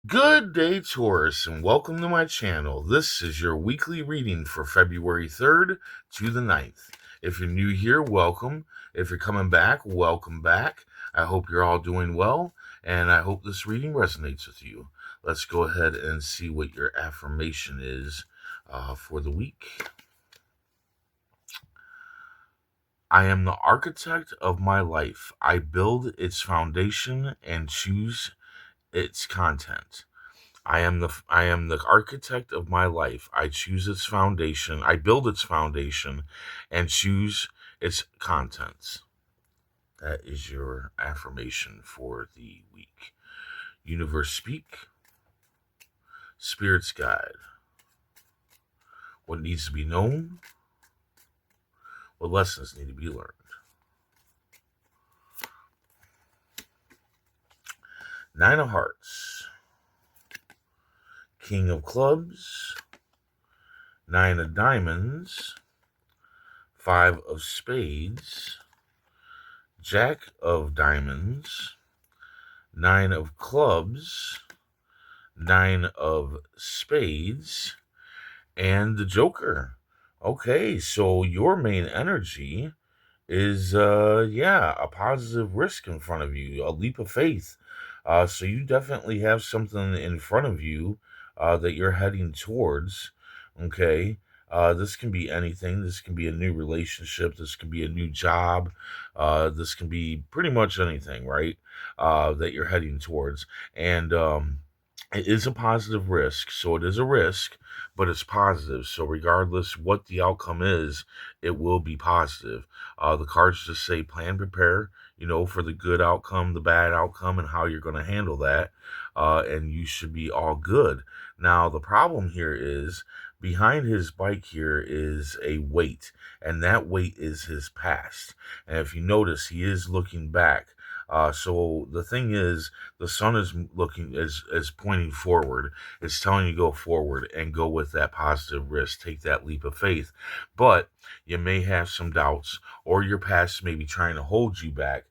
Good day, Taurus, and welcome to my channel. This is your weekly reading for February 3rd to the 9th. If you're new here, welcome. If you're coming back, welcome back. I hope you're all doing well, and I hope this reading resonates with you. Let's go ahead and see what your affirmation is for the week. I am the architect of my life. I build its foundation and choose its content. I am the architect of my life. I choose its foundation. I build its foundation and choose its contents. That is your affirmation for the week. Universe speak. Spirits guide. What needs to be known? What lessons need to be learned? Nine of Hearts. King of Clubs. Nine of Diamonds. Five of Spades. Jack of Diamonds. Nine of Clubs. Nine of Spades. And the Joker. Okay, so your main energy is a positive risk in front of you, a leap of faith. So you definitely have something in front of you that you're heading towards. Okay. This can be anything. This can be a new relationship. This can be a new job. This can be pretty much anything, right? That you're heading towards. And it is a positive risk. So it is a risk, but it's positive. So regardless what the outcome is, it will be positive. The cards just say plan, prepare, for the good outcome, the bad outcome, and how you're going to handle that. And you should be all good. Now, the problem here is behind his bike here is a weight, and that weight is his past. And if you notice, he is looking back. So the thing is, the sun is looking is pointing forward. It's telling you to go forward and go with that positive risk. Take that leap of faith. But you may have some doubts, or your past may be trying to hold you back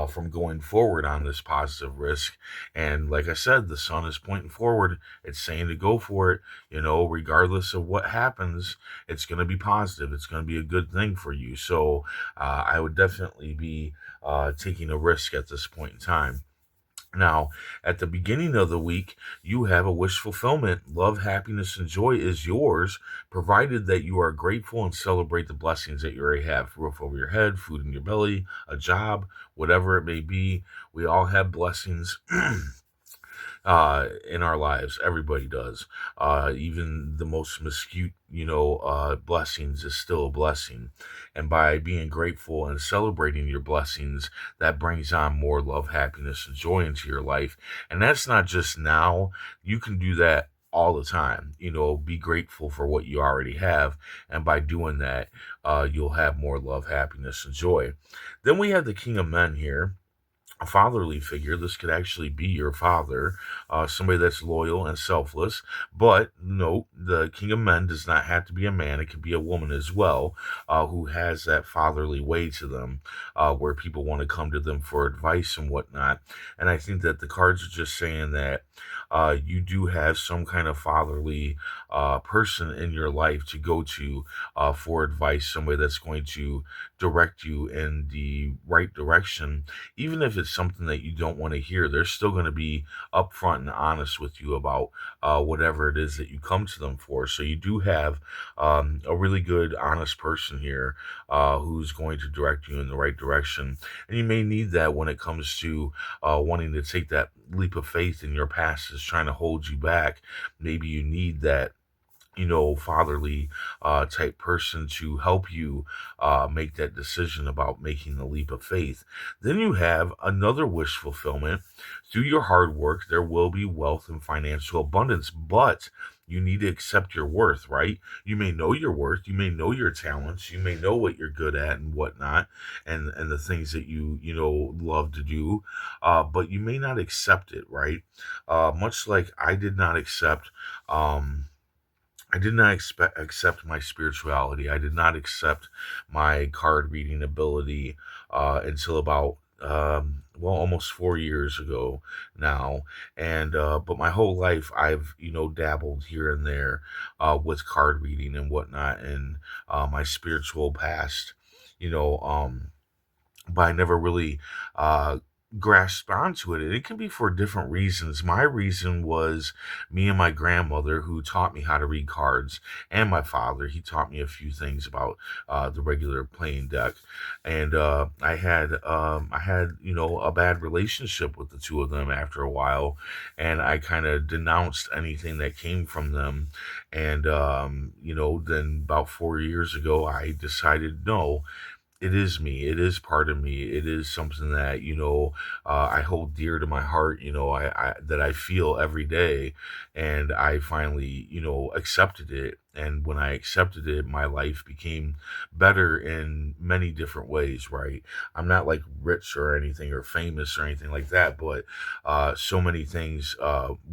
from going forward on this positive risk. And like I said, the sun is pointing forward. It's saying to go for it. Regardless of what happens, it's going to be positive. It's going to be a good thing for you. So I would definitely be taking a risk at this point in time. Now, at the beginning of the week, you have a wish fulfillment. Love, happiness, and joy is yours, provided that you are grateful and celebrate the blessings that you already have. Roof over your head, food in your belly, a job, whatever it may be. We all have blessings in our lives. Everybody does. Even the most minute, blessings is still a blessing. And by being grateful and celebrating your blessings, that brings on more love, happiness, and joy into your life. And that's not just now. You can do that all the time. Be grateful for what you already have. And by doing that, you'll have more love, happiness, and joy. Then we have the King of Men here, a fatherly figure. This could actually be your father, somebody that's loyal and selfless. But no, the King of Men does not have to be a man. It could be a woman as well, who has that fatherly way to them, where people want to come to them for advice and whatnot. And I think that the cards are just saying that you do have some kind of fatherly person in your life to go to for advice, somebody that's going to direct you in the right direction. Even if it's something that you don't want to hear, they're still going to be upfront and honest with you about whatever it is that you come to them for. So you do have a really good, honest person here who's going to direct you in the right direction. And you may need that when it comes to wanting to take that leap of faith in your past is trying to hold you back. Maybe you need that fatherly type person to help you make that decision about making the leap of faith. Then you have another wish fulfillment. Through your hard work, there will be wealth and financial abundance, but you need to accept your worth, right? You may know your worth, you may know your talents, you may know what you're good at and whatnot, and the things that you love to do, but you may not accept it, right? Much like I did not accept. I did not accept my spirituality. I did not accept my card reading ability until about well, almost 4 years ago now. And but my whole life I've dabbled here and there with card reading and whatnot, and my spiritual past. You know, but I never really uh, grasped onto it. And it can be for different reasons. My reason was me and my grandmother, who taught me how to read cards, and my father. He taught me a few things about the regular playing deck, and I had a bad relationship with the two of them after a while, and I kind of denounced anything that came from them, and then about 4 years ago, I decided no, it is me. It is part of me. It is something that I hold dear to my heart. I that I feel every day, and I finally accepted it. And when I accepted it, my life became better in many different ways. Right? I'm not like rich or anything or famous or anything like that, but so many things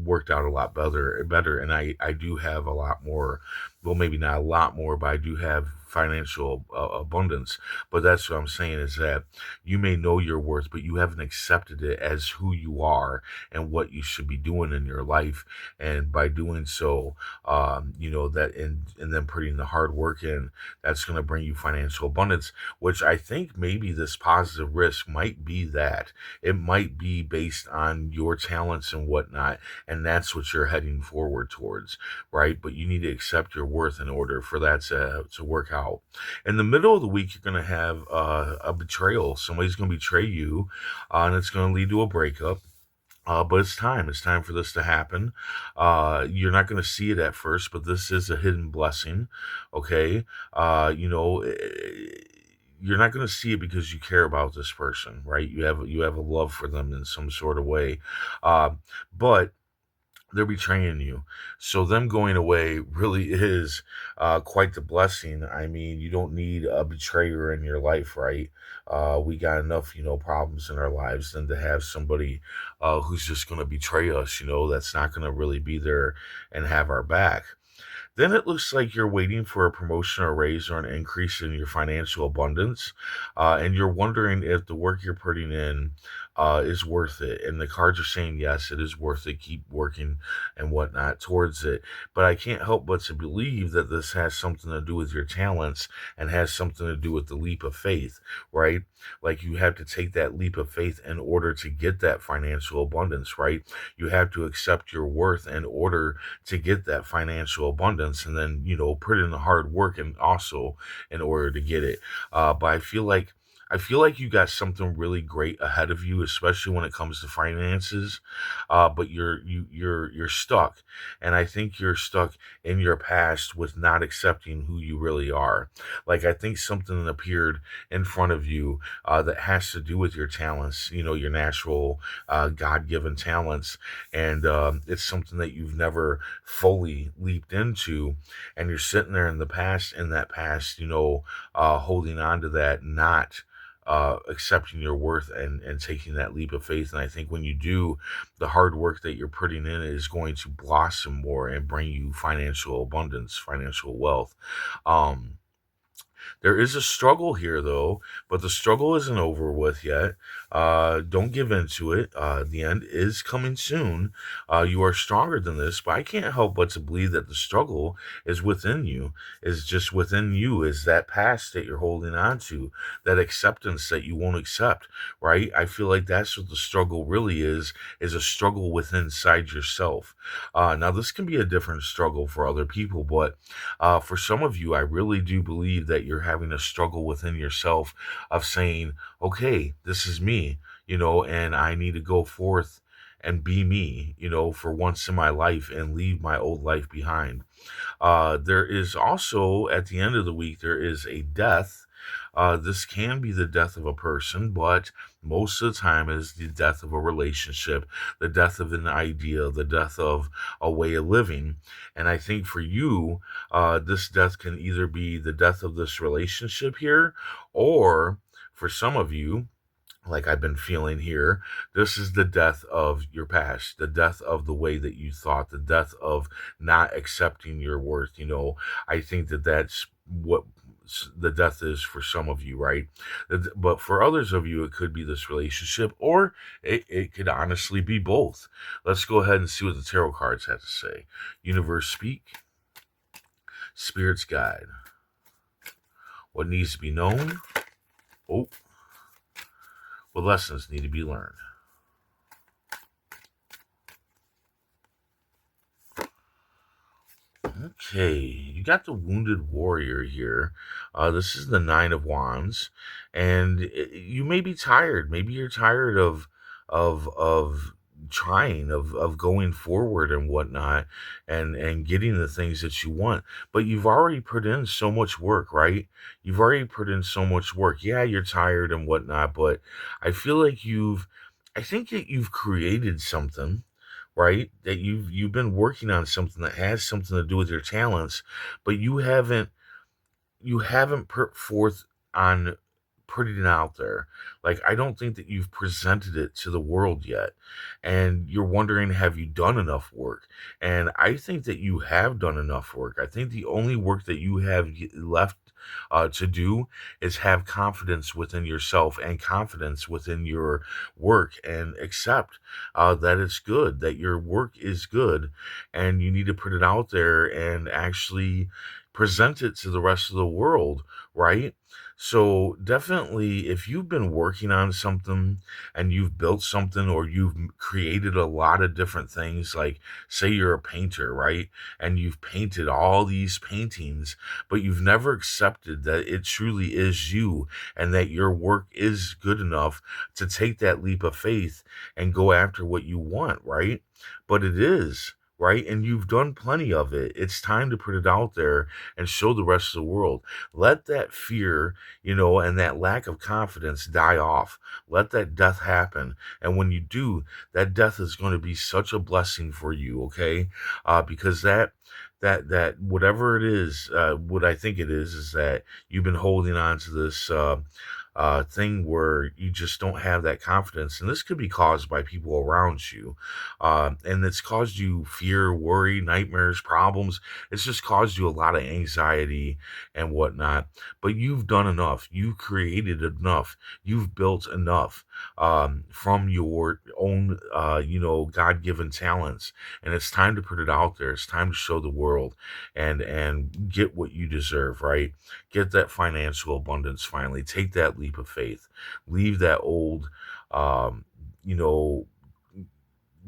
worked out a lot better, and I do have a lot more. Well, maybe not a lot more, but I do have financial abundance. But that's what I'm saying is that you may know your worth, but you haven't accepted it as who you are and what you should be doing in your life. And by doing so, that and then putting the hard work in, that's going to bring you financial abundance, which I think maybe this positive risk might be that. It might be based on your talents and whatnot. And that's what you're heading forward towards, right? But you need to accept your worth in order for that to work out. In the middle of the week, you're going to have a betrayal. Somebody's going to betray you, and it's going to lead to a breakup. But it's time. It's time for this to happen. You're not going to see it at first, but this is a hidden blessing. Okay. You're not going to see it because you care about this person, right? You have a love for them in some sort of way. Uh, but they're betraying you. So them going away really is quite the blessing. I mean, you don't need a betrayer in your life, right? We got enough, problems in our lives than to have somebody who's just going to betray us. That's not going to really be there and have our back. Then it looks like you're waiting for a promotion or raise or an increase in your financial abundance, and you're wondering if the work you're putting in is worth it. And the cards are saying, yes, it is worth it. Keep working and whatnot towards it. But I can't help but to believe that this has something to do with your talents and has something to do with the leap of faith, right? Like you have to take that leap of faith in order to get that financial abundance, right? You have to accept your worth in order to get that financial abundance, and then put in the hard work and also in order to get it. But I feel like you got something really great ahead of you, especially when it comes to finances. But you're stuck, and I think you're stuck in your past with not accepting who you really are. Like I think something appeared in front of you that has to do with your talents, your natural God-given talents, and it's something that you've never fully leaped into, and you're sitting there in the past, in that past, holding on to that, not accepting your worth and taking that leap of faith. And I think when you do, the hard work that you're putting in is going to blossom more and bring you financial abundance, financial wealth. Um, there is a struggle here, though, but the struggle isn't over with yet. Don't give in to it. The end is coming soon. You are stronger than this, but I can't help but to believe that the struggle is within you, is just within you, is that past that you're holding on to, that acceptance that you won't accept, right? I feel like that's what the struggle really is a struggle within inside yourself. Now, this can be a different struggle for other people, but for some of you, I really do believe that you're having a struggle within yourself of saying, okay, this is me, and I need to go forth and be me, for once in my life and leave my old life behind. There is also, at the end of the week, there is a death. This can be the death of a person, but most of the time is the death of a relationship, the death of an idea, the death of a way of living. And I think for you, this death can either be the death of this relationship here, or for some of you, like I've been feeling here, this is the death of your past, the death of the way that you thought, the death of not accepting your worth. I think that that's what the death is for some of you, right? But for others of you, it could be this relationship, or it could honestly be both. Let's go ahead and see what the tarot cards have to say. Universe speak, spirits guide. What needs to be known? Oh, what lessons need to be learned? Okay, you got the wounded warrior here. This is the Nine of Wands, and you may be tired. Maybe you're tired of trying, of going forward and whatnot, and getting the things that you want. But you've already put in so much work, right? You've already put in so much work. Yeah, you're tired and whatnot, but I feel like I think that you've created something, right? That you've been working on something that has something to do with your talents, but you haven't put forth on putting it out there. Like, I don't think that you've presented it to the world yet. And you're wondering, have you done enough work? And I think that you have done enough work. I think the only work that you have left to do is have confidence within yourself and confidence within your work, and accept that it's good, that your work is good, and you need to put it out there and actually present it to the rest of the world, right? So definitely, if you've been working on something and you've built something, or you've created a lot of different things, like say you're a painter, right? And you've painted all these paintings, but you've never accepted that it truly is you, and that your work is good enough to take that leap of faith and go after what you want, right? But it is. Right, and you've done plenty of it. It's time to put it out there and show the rest of the world. Let that fear, and that lack of confidence die off. Let that death happen. And when you do, that death is going to be such a blessing for you, okay? Because that whatever it is, what I think it is that you've been holding on to this thing where you just don't have that confidence. And this could be caused by people around you. And it's caused you fear, worry, nightmares, problems. It's just caused you a lot of anxiety and whatnot. But you've done enough. You've created enough. You've built enough from your own, God given talents. And it's time to put it out there. It's time to show the world and get what you deserve, right? Get that financial abundance finally. Take that leap of faith. Leave that old, um, you know,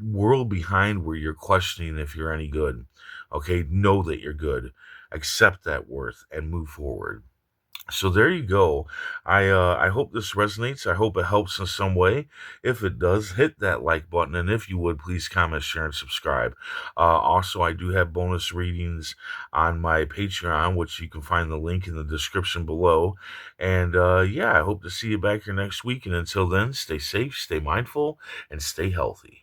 world behind where you're questioning if you're any good. Okay, know that you're good. Accept that worth and move forward. So there you go. I hope this resonates. I hope it helps in some way. If it does, hit that like button, and if you would, please comment, share, and subscribe. Also, I do have bonus readings on my Patreon, which you can find the link in the description below. And yeah, I hope to see you back here next week. And until then, stay safe, stay mindful, and stay healthy.